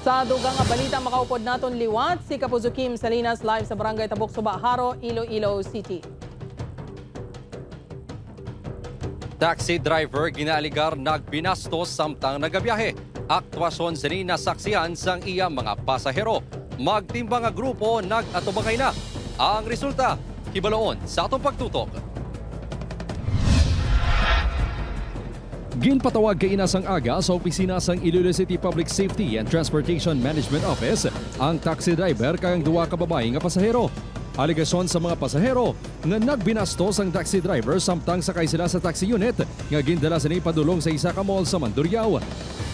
Sa dugang nga balita makaupod naton liwat si Kapuso Kim Salinas live sa Barangay Tabok Suba, Haro, Iloilo City. Taxi driver ginaaligar nagbinastos samtang nagabiyahe. Aktwasyon sa nasaksihan sang iya mga pasahero. Magtimbang nga grupo nag-atubangay na. Ang resulta, hibaloon sa atong pagtutok. Ginpatawag kay inasang aga sa opisina sang Iloilo City Public Safety and Transportation Management Office ang taxi driver kayang duwa ka babae nga pasahero. Aligasyon sa mga pasahero nga nagbinastos ang taxi driver samtang sakay sila sa taxi unit nga gindala sa padulong sa isa ka mall sa Mandurriao.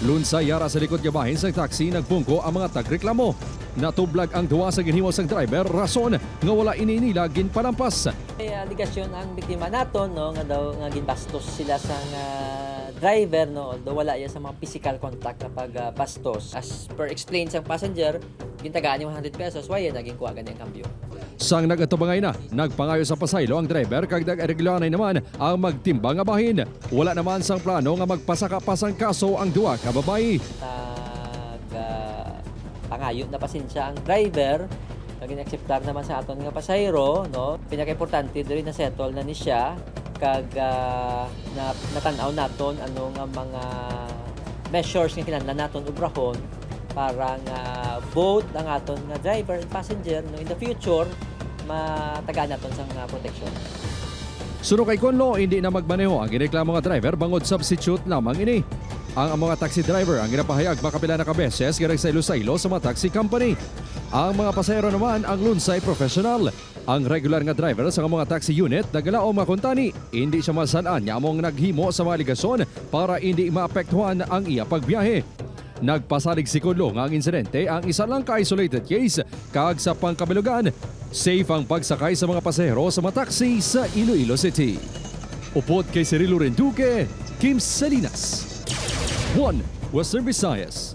Lunsa yara sa likod nga bahin sang taxi nagpungko ang mga tagreklamo. Natublag ang duwa sa ginhimo sang driver rason nga wala ininila ginpalampas. May aligasyon ang biktima naton no nga daw nga ginbastos sila sa driver no although wala ya sa mga physical contact kapag bastos. As per explain sang passenger, gintagaan yung 100 pesos why naging kuha gani ang kambyo. Sang nagatubangay na, nagpangayo sa pasaylo ang driver kag nag-areglanay naman ang magtimbang nga bahin. Wala naman sang plano nga magpasaka pa sang kaso ang duwa ka babae. Pangayo na pasensya ang driver kag inakseptar naman sa aton nga pasahero no pinakaimportante diri na settle na ni siya kag natanaw naton ano nga mga measures nga kinahanglan naton ubrahon para nga both ang aton nga driver and passenger no in the future matagaan naton sang protection. Suno kay Konlo, hindi na magmaneho ang gireklamo nga driver bangod substitute lamang ini. Ang mga taxi driver ang ginapahayag makapila na kabeses nga nagsaylo-saylo sa mga taxi company. Ang mga pasahero naman ang lunsay professional. Ang regular nga driver sa mga taxi unit nagalaom makuntani. Hindi siya masanaan niya among naghimo sa mga aligasyon para hindi maapektuhan ang iya pagbiyahe. Nagpasalig si Konlo nga ang insidente ang isa lang ka-isolated case kag sa pangkabilugan. Safe ang pagsakay sa mga pasahero sa mga taxi sa Iloilo City. Upod kay Cirilo Renduque, Kim Salinas. 1 Western Visayas.